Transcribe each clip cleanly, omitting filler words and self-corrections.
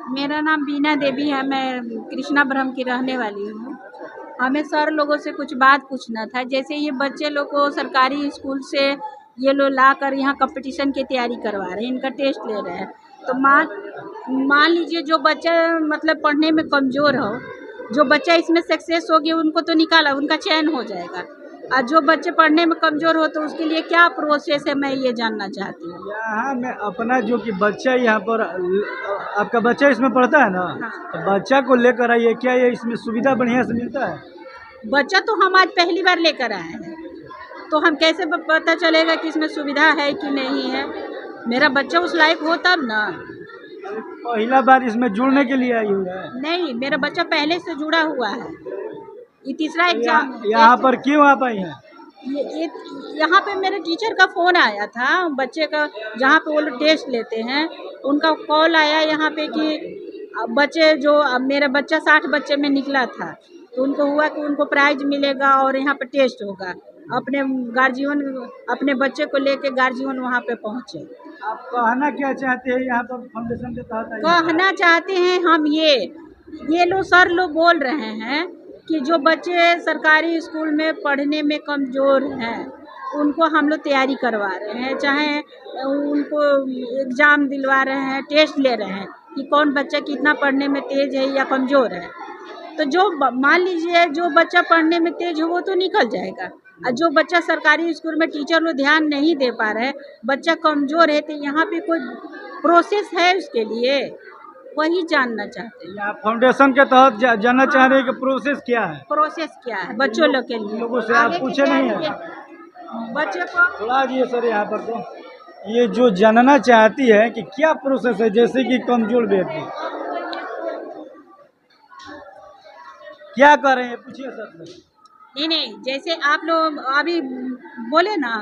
मेरा नाम बीना देवी है। मैं कृष्णापुरम की रहने वाली हूँ। हमें सर लोगों से कुछ बात पूछना था। जैसे ये बच्चे लोग को सरकारी स्कूल से ये लोग ला कर यहाँ कंपटीशन की तैयारी करवा रहे हैं, इनका टेस्ट ले रहे हैं। तो मान लीजिए जो बच्चा मतलब पढ़ने में कमज़ोर हो, जो बच्चा इसमें सक्सेस हो गया उनको तो निकाला, उनका चयन हो जाएगा। और जो बच्चे पढ़ने में कमज़ोर हो तो उसके लिए क्या प्रोसेस है, मैं ये जानना चाहती हूँ। यहाँ मैं अपना जो कि बच्चा यहाँ पर आपका बच्चा इसमें पढ़ता है ना। हाँ। तो बच्चा को लेकर आइए, क्या ये इसमें सुविधा बढ़िया से मिलता है? बच्चा तो हम आज पहली बार लेकर आए हैं, तो हम कैसे पता चलेगा कि इसमें सुविधा है कि नहीं है। मेरा बच्चा उस लायक हो तब ना। पहला बार इसमें जुड़ने के लिए आई हुई है? नहीं, मेरा बच्चा पहले से जुड़ा हुआ है। ये तीसरा एग्जाम है। यहाँ पर क्यों आप आई हैं? ये यहाँ पे मेरे टीचर का फ़ोन आया था, बच्चे का जहाँ पे वो लोग टेस्ट लेते हैं उनका कॉल आया यहाँ पे कि बच्चे जो मेरा बच्चा 60 बच्चे में निकला था, तो उनको हुआ कि उनको प्राइज मिलेगा और यहाँ पे टेस्ट होगा। अपने गार्जियन अपने बच्चे को लेके गार्जियन वहाँ पे पहुँचे। आप कहना क्या चाहते हैं यहाँ पर फाउंडेशन के तहत आई हैं? कहना चाहते हैं हम ये लोग सर लोग बोल रहे हैं कि जो बच्चे सरकारी स्कूल में पढ़ने में कमज़ोर हैं उनको हम लोग तैयारी करवा रहे हैं, चाहे उनको एग्ज़ाम दिलवा रहे हैं, टेस्ट ले रहे हैं कि कौन बच्चा कितना पढ़ने में तेज़ है या कमज़ोर है। तो जो मान लीजिए जो बच्चा पढ़ने में तेज़ है वो तो निकल जाएगा, और जो बच्चा सरकारी स्कूल में टीचर लोग ध्यान नहीं दे पा रहे हैं, बच्चा कमज़ोर है, तो यहाँ पे कोई प्रोसेस है उसके लिए, वही जानना चाहते हैं। यहाँ फाउंडेशन के तहत जानना चाह रहे हैं कि प्रोसेस क्या है? प्रोसेस क्या है बच्चों लोग के लिए? लोगों से आप आगे पूछे की नहीं तैयारी है? के बच्चे को थोड़ा जी सर यहाँ पर तो ये जो जानना चाहती है कि क्या प्रोसेस है, जैसे कि कमजोर व्यक्ति क्या कर रहे हैं, पूछिए सर से। नहीं, जैसे आप लोग अभी बोले ना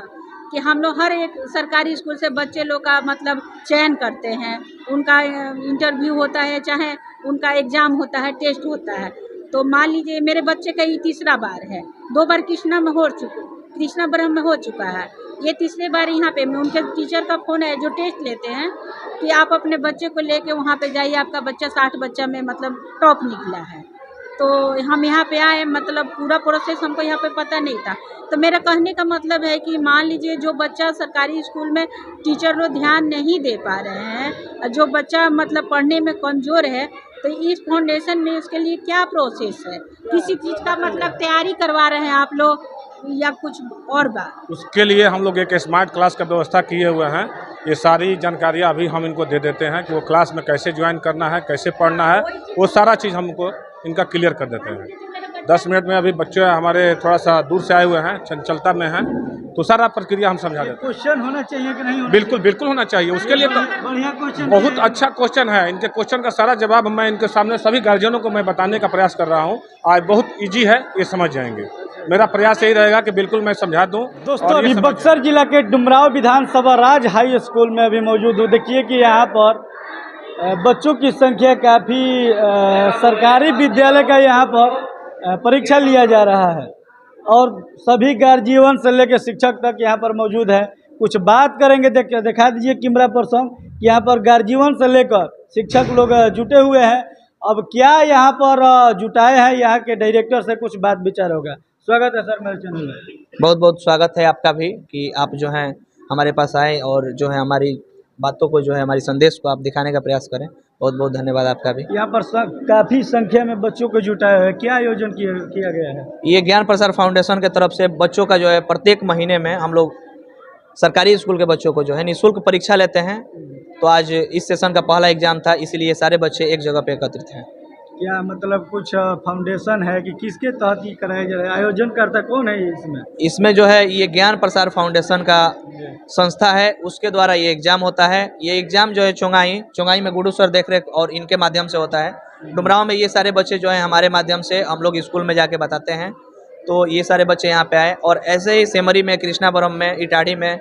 कि हम लोग हर एक सरकारी स्कूल से बच्चे लोग का मतलब चयन करते हैं, उनका इंटरव्यू होता है, चाहे उनका एग्ज़ाम होता है, टेस्ट होता है। तो मान लीजिए मेरे बच्चे का ये तीसरा बार है, 2 बार कृष्णापुरम में हो चुका है, ये तीसरे बार यहाँ पे मैं उनके टीचर का फ़ोन है जो टेस्ट लेते हैं कि आप अपने बच्चे को लेके वहाँ पे जाइए, आपका बच्चा 60 बच्चा में मतलब टॉप निकला है। तो हम यहाँ पे आए, मतलब पूरा प्रोसेस हमको यहाँ पे पता नहीं था। तो मेरा कहने का मतलब है कि मान लीजिए जो बच्चा सरकारी स्कूल में टीचर लोग ध्यान नहीं दे पा रहे हैं, जो बच्चा मतलब पढ़ने में कमज़ोर है, तो इस फाउंडेशन में उसके लिए क्या प्रोसेस है? किसी चीज़ का मतलब तैयारी करवा रहे हैं आप लोग या कुछ और बात? उसके लिए हम लोग एक स्मार्ट क्लास का व्यवस्था किए हुए हैं। ये सारी जानकारियाँ अभी हम इनको दे देते हैं कि वो क्लास में कैसे ज्वाइन करना है, कैसे पढ़ना है, वो सारा चीज़ हमको इनका क्लियर कर देते हैं। 10 मिनट में अभी बच्चे हमारे थोड़ा सा दूर से आए हुए हैं, चंचलता में हैं, तो सारा प्रक्रिया हम समझा देते हैं। क्वेश्चन होना चाहिए कि नहीं? बिल्कुल बिल्कुल होना चाहिए। उसके लिए तो बढ़िया क्वेश्चन, बहुत अच्छा क्वेश्चन है। इनके क्वेश्चन का सारा जवाब मैं इनके सामने सभी गार्जियनों को मैं बताने का प्रयास कर रहा हूँ। आज बहुत ईजी है, ये समझ जाएंगे। मेरा प्रयास यही रहेगा कि बिल्कुल मैं समझा दूं। दोस्तों अभी बक्सर जिला के डुमराव विधानसभा राज हाई स्कूल में अभी मौजूद हूँ। देखिए कि यहाँ पर बच्चों की संख्या काफ़ी सरकारी विद्यालय का यहाँ पर परीक्षा लिया जा रहा है और सभी गार्जियन से लेकर शिक्षक तक यहाँ पर मौजूद है। कुछ बात करेंगे, दिखा दीजिए कैमरा पर्सन, यहाँ पर गार्जियन से लेकर शिक्षक लोग जुटे हुए हैं। अब क्या यहाँ पर जुटाए हैं, यहाँ के डायरेक्टर से कुछ बात विचार होगा। स्वागत है सर मेरे चैनल में। बहुत बहुत स्वागत है आपका भी कि आप जो हैं हमारे पास आए और जो है हमारी बातों को जो है हमारी संदेश को आप दिखाने का प्रयास करें। बहुत बहुत धन्यवाद आपका भी। यहाँ पर काफ़ी संख्या में बच्चों को जुटाया है, क्या आयोजन किया गया है? ये ज्ञान प्रसार फाउंडेशन के तरफ से बच्चों का जो है प्रत्येक महीने में हम लोग सरकारी स्कूल के बच्चों को जो है निःशुल्क परीक्षा लेते हैं। तो आज इस सेशन का पहला एग्जाम था, इसलिए सारे बच्चे एक जगह पे एकत्रित हैं। क्या मतलब कुछ फाउंडेशन है कि किसके तहत ये कराया जा रहा है? आयोजन करता कौन है इसमें जो है ये ज्ञान प्रसार फाउंडेशन का संस्था है, उसके द्वारा ये एग्जाम होता है। ये एग्जाम जो है चोंगाई में गुडू सर देखरेख और इनके माध्यम से होता है। डुमराव में ये सारे बच्चे जो है हमारे माध्यम से हम लोग स्कूल में जाके बताते हैं। तो ये सारे बच्चे यहाँ पे आए और ऐसे ही सेमरी में, कृष्णापुरम में, इटाड़ी में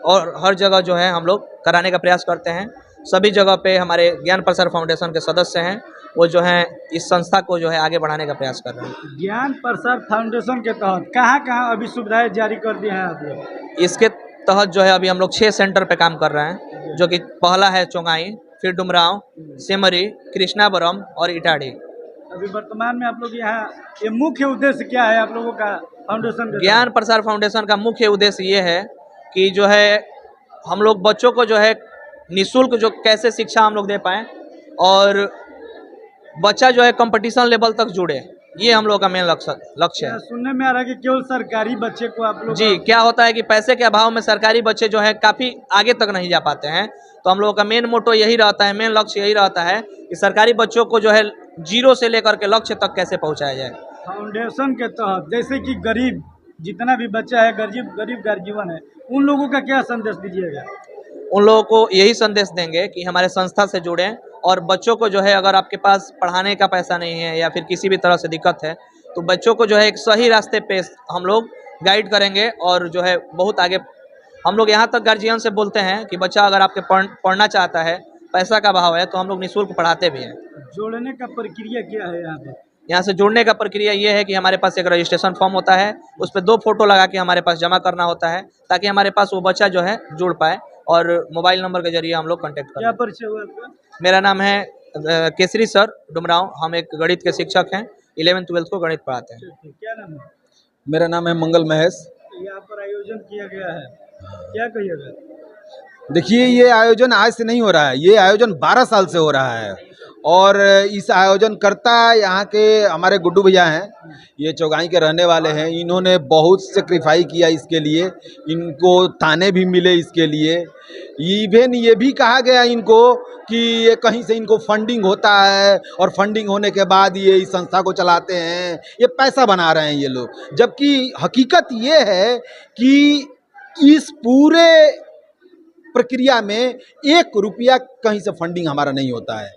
और हर जगह जो है हम लोग कराने का प्रयास करते हैं। सभी जगह पे हमारे ज्ञान प्रसार फाउंडेशन के सदस्य हैं, वो जो है इस संस्था को जो है आगे बढ़ाने का प्रयास कर रहे हैं। ज्ञान प्रसार फाउंडेशन के तहत कहाँ अभी सुविधाएं जारी कर दी हैं आप लोग? इसके तहत जो है अभी हम लोग 6 सेंटर पे काम कर रहे हैं, जो कि पहला है चोंगाई, फिर डुमरांव, सेमरी, कृष्णापुरम और इटाढ़ी। अभी वर्तमान में आप लोग यहाँ ये मुख्य उद्देश्य क्या है आप लोगों का फाउंडेशन का? ज्ञान प्रसार फाउंडेशन का मुख्य उद्देश्य ये है कि जो है हम लोग बच्चों को जो है निःशुल्क जो कैसे शिक्षा हम लोग दे पाएँ और बच्चा जो है कंपटीशन लेवल तक जुड़े, ये हम लोग का मेन लक्ष्य है। सुनने में आ रहा है कि केवल सरकारी बच्चे को आप लोग जी, क्या होता है कि पैसे के अभाव में सरकारी बच्चे जो है काफ़ी आगे तक नहीं जा पाते हैं, तो हम लोगों का मेन मोटो यही रहता है, मेन लक्ष्य यही रहता है कि सरकारी बच्चों को जो है जीरो से लेकर के लक्ष्य तक कैसे पहुंचाया जाए। फाउंडेशन के तहत जैसे कि गरीब जितना भी बच्चा है, गरीब गार्जियन है, उन लोगों का क्या संदेश दीजिएगा? उन लोगों को यही संदेश देंगे कि हमारे संस्था से जुड़ें और बच्चों को जो है अगर आपके पास पढ़ाने का पैसा नहीं है या फिर किसी भी तरह से दिक्कत है तो बच्चों को जो है एक सही रास्ते पे हम लोग गाइड करेंगे और जो है बहुत आगे हम लोग यहाँ तक गार्जियन से बोलते हैं कि बच्चा अगर आपके पढ़ना चाहता है, पैसा का अभाव है, तो हम लोग निःशुल्क पढ़ाते भी हैं। जोड़ने का प्रक्रिया क्या है यहाँ पर? यहाँ से जुड़ने का प्रक्रिया ये है कि हमारे पास एक रजिस्ट्रेशन फॉर्म होता है, उस पर 2 फोटो लगा के हमारे पास जमा करना होता है ताकि हमारे पास वो बच्चा जो है जुड़ पाए और मोबाइल नंबर के जरिए हम लोग कॉन्टेक्ट करें। क्या परिचय हुआ आपका? मेरा नाम है केसरी सर डुमरांव, हम एक गणित के शिक्षक हैं, 11th-12th को गणित पढ़ाते हैं। क्या नाम है? मेरा नाम है मंगल महेश। यहाँ पर आयोजन किया गया है, क्या कहिएगा? देखिए, ये आयोजन आज से नहीं हो रहा है, ये आयोजन 12 साल से हो रहा है और इस आयोजन करता यहाँ के हमारे गुड्डू भैया हैं, ये चौगाई के रहने वाले हैं। इन्होंने बहुत सेक्रीफाई किया इसके लिए, इनको ताने भी मिले इसके लिए। इवन ये भी कहा गया इनको कि ये कहीं से इनको फंडिंग होता है और फंडिंग होने के बाद ये इस संस्था को चलाते हैं, ये पैसा बना रहे हैं ये लोग। जबकि हकीकत ये है कि इस पूरे प्रक्रिया में 1 रुपया कहीं से फंडिंग हमारा नहीं होता है।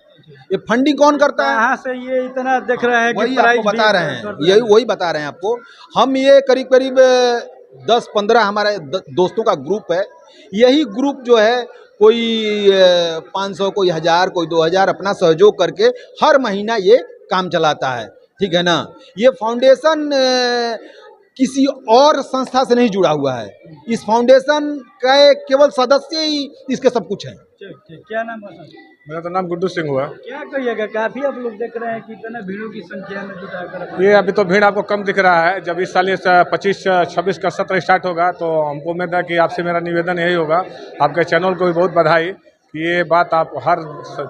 ये फंडिंग कौन करता है? कहाँ से ये इतना देख रहे हैं कि वही प्राइज आपको बता भी रहे हैं, करते यही वही बता रहे हैं आपको। हम ये करीब करीब 10-15 हमारे दोस्तों का ग्रुप है। यही ग्रुप जो है कोई 500, कोई 1000, कोई 2000 अपना सहयोग करके हर महीना ये काम चलाता है, ठीक है ना। ये फाउंडेशन किसी और संस्था से नहीं जुड़ा हुआ है, इस फाउंडेशन का केवल सदस्य ही इसके सब कुछ है। ठीक। क्या नाम है सर? मेरा तो नाम गुड्डू सिंह हुआ। क्या कहिएगा, काफी आप लोग देख रहे हैं कि इतने भीड़ों की संख्या में जुटाकर ये अभी तो भीड़ आपको कम दिख रहा है। जब इस साल ये 25-26 का सत्र स्टार्ट होगा तो हमको उम्मीद है कि आपसे मेरा निवेदन यही होगा, आपके चैनल को भी बहुत बधाई कि ये बात आप हर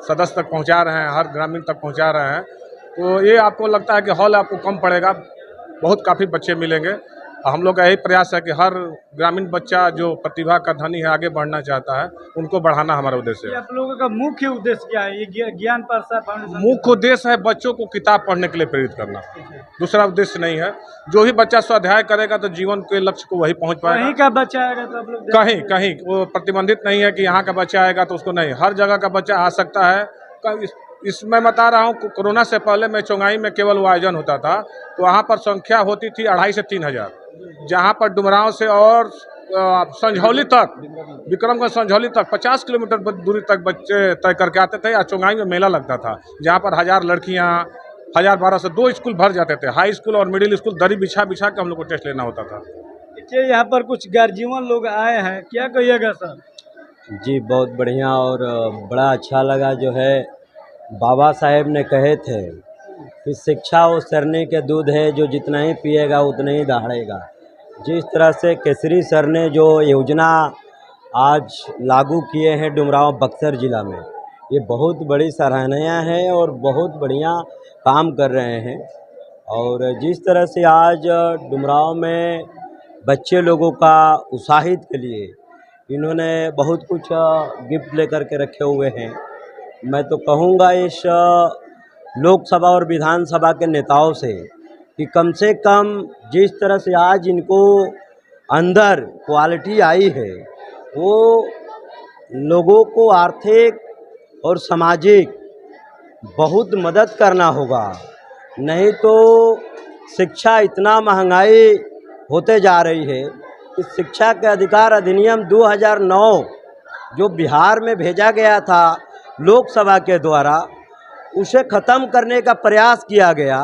सदस्य तक पहुंचा रहे हैं, हर ग्रामीण तक पहुंचा रहे हैं। तो ये आपको लगता है कि हॉल आपको कम पड़ेगा, बहुत काफ़ी बच्चे मिलेंगे। हम लोग का यही प्रयास है कि हर ग्रामीण बच्चा जो प्रतिभा का धनी है, आगे बढ़ना चाहता है, उनको बढ़ाना हमारा उद्देश्य है। आप लोगों का मुख्य उद्देश्य क्या है? ये ज्ञान प्रसार फाउंडेशन मुख्य उद्देश्य है बच्चों को किताब पढ़ने के लिए प्रेरित करना, दूसरा उद्देश्य नहीं है। जो ही बच्चा स्वाध्याय करेगा तो जीवन के लक्ष्य को वही पहुंच पाएगा। कहीं का बच्चा आएगा तो आप लोग कहीं वो प्रतिबंधित नहीं है कि यहाँ का बच्चा आएगा तो उसको नहीं, हर जगह का बच्चा आ सकता है। इसमें बता रहा हूँ, कोरोना से पहले मैं चौगाई में केवल वो आयोजन होता था तो वहाँ पर संख्या होती थी 2500 से 3000, जहाँ पर डुमरांव से और संझौली तक, विक्रमगंज संझौली तक 50 किलोमीटर दूरी तक बच्चे तय करके आते थे। या चौगाई में मेला लगता था जहाँ पर 1000 लड़कियाँ, 1000-1200 2 स्कूल भर जाते थे। हाई स्कूल और मिडिल स्कूल दरी बिछा बिछा के हम लोग को टेस्ट लेना होता था। देखिए यहाँ पर कुछ गार्जियन लोग आए हैं, क्या कहिएगा सर? जी बहुत बढ़िया और बड़ा अच्छा लगा। जो है बाबा साहेब ने कहे थे कि शिक्षा वो सरने के दूध है, जो जितना ही पिएगा उतना ही दहाड़ेगा। जिस तरह से केसरी सर ने जो योजना आज लागू किए हैं डुमरांव बक्सर ज़िला में, ये बहुत बड़ी सराहनीय है और बहुत बढ़िया काम कर रहे हैं। और जिस तरह से आज डुमरांव में बच्चे लोगों का उत्साहित के लिए इन्होंने बहुत कुछ गिफ्ट लेकर के रखे हुए हैं। मैं तो कहूँगा इस लोकसभा और विधानसभा के नेताओं से कि कम से कम जिस तरह से आज इनको अंदर क्वालिटी आई है, वो लोगों को आर्थिक और सामाजिक बहुत मदद करना होगा। नहीं तो शिक्षा इतना महंगाई होते जा रही है कि शिक्षा के अधिकार अधिनियम 2009 जो बिहार में भेजा गया था लोकसभा के द्वारा, उसे ख़त्म करने का प्रयास किया गया।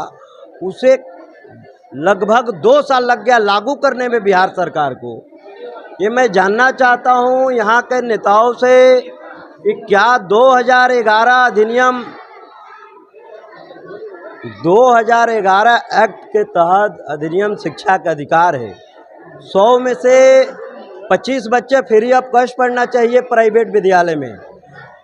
उसे लगभग 2 साल लग गया लागू करने में बिहार सरकार को। ये मैं जानना चाहता हूँ यहाँ के नेताओं से कि क्या 2011 अधिनियम 2011 एक्ट के तहत अधिनियम शिक्षा का अधिकार है। 100 में से 25 बच्चे फ्री ऑफ कॉस्ट पढ़ना चाहिए प्राइवेट विद्यालय में।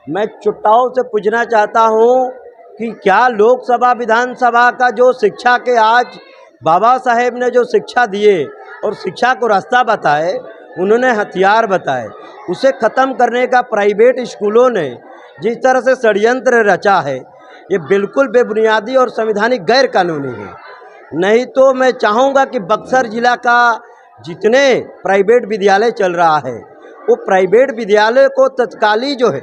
मैं चुट्टाओं से पूछना चाहता हूं कि क्या लोकसभा विधानसभा का जो शिक्षा के आज बाबा साहेब ने जो शिक्षा दिए और शिक्षा को रास्ता बताए, उन्होंने हथियार बताए, उसे ख़त्म करने का प्राइवेट स्कूलों ने जिस तरह से षड्यंत्र रचा है, ये बिल्कुल बेबुनियादी और संवैधानिक गैर कानूनी है। नहीं तो मैं चाहूँगा कि बक्सर जिला का जितने प्राइवेट विद्यालय चल रहा है, वो प्राइवेट विद्यालय को तत्कालीन जो है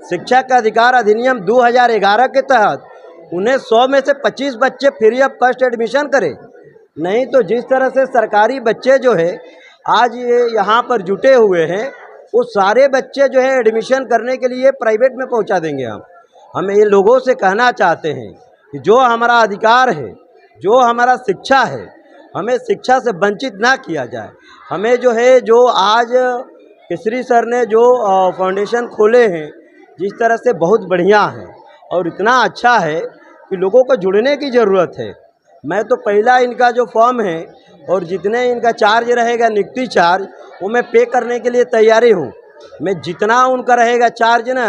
शिक्षा का अधिकार अधिनियम 2011 के तहत उन्हें 100 में से 25 बच्चे फ्री ऑफ कॉस्ट एडमिशन करें। नहीं तो जिस तरह से सरकारी बच्चे जो है आज ये यहाँ पर जुटे हुए हैं, वो सारे बच्चे जो है एडमिशन करने के लिए प्राइवेट में पहुँचा देंगे। हम ये लोगों से कहना चाहते हैं कि जो हमारा अधिकार है, जो हमारा शिक्षा है, हमें शिक्षा से वंचित ना किया जाए। हमें जो है, जो आज केसरी सर ने जो फाउंडेशन खोले हैं, जिस तरह से बहुत बढ़िया है और इतना अच्छा है कि लोगों को जुड़ने की ज़रूरत है। मैं तो पहला इनका जो फॉर्म है और जितने इनका चार्ज रहेगा नियुक्ति चार्ज, वो मैं पे करने के लिए तैयारी हूँ। मैं जितना उनका रहेगा चार्ज ना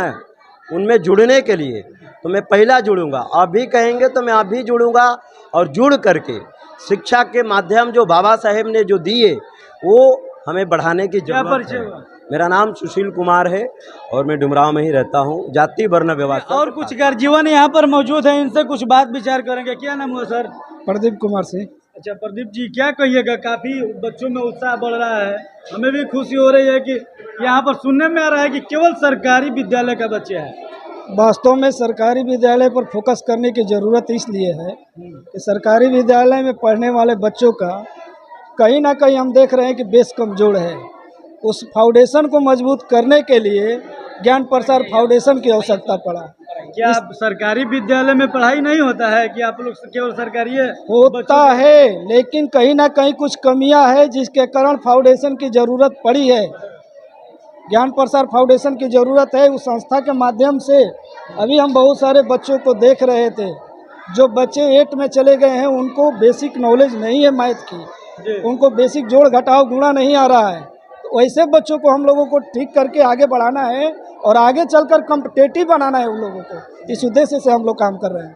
उनमें जुड़ने के लिए, तो मैं पहला जुड़ूंगा। आप भी कहेंगे तो मैं आप भी जुड़ूंगा और जुड़ करके शिक्षा के माध्यम जो बाबा साहेब ने जो दिए वो हमें बढ़ाने की जरूरत है। मेरा नाम सुशील कुमार है और मैं डुमराव में ही रहता हूँ। जाति वर्ण व्यवस्था और कुछ गर्जीवन यहाँ पर मौजूद हैं, इनसे कुछ बात विचार करेंगे। क्या नाम हुआ सर? प्रदीप कुमार सिंह। अच्छा प्रदीप जी, क्या कहिएगा? काफ़ी बच्चों में उत्साह बढ़ रहा है, हमें भी खुशी हो रही है कि यहाँ पर सुनने में आ रहा है कि केवल सरकारी विद्यालय का बच्चे हैं। वास्तव में सरकारी विद्यालय पर फोकस करने की ज़रूरत इसलिए है कि सरकारी विद्यालय में पढ़ने वाले बच्चों का कहीं ना कहीं हम देख रहे हैं कि बेस कमज़ोर है। उस फाउंडेशन को मजबूत करने के लिए ज्ञान प्रसार फाउंडेशन की आवश्यकता पड़ा। क्या सरकारी विद्यालय में पढ़ाई नहीं होता है कि आप लोग केवल सरकारी है? होता है, लेकिन कहीं ना कहीं कुछ कमियां है जिसके कारण फाउंडेशन की ज़रूरत पड़ी है। ज्ञान प्रसार फाउंडेशन की ज़रूरत है। उस संस्था के माध्यम से अभी हम बहुत सारे बच्चों को देख रहे थे, जो बच्चे 8 में चले गए हैं, उनको बेसिक नॉलेज नहीं है मैथ की, उनको बेसिक जोड़ घटाव गुणा नहीं आ रहा है। तो वैसे बच्चों को हम लोगों को ठीक करके आगे बढ़ाना है और आगे चलकर कॉम्पिटिटिव बनाना है उन लोगों को। इस उद्देश्य से हम लोग काम कर रहे हैं।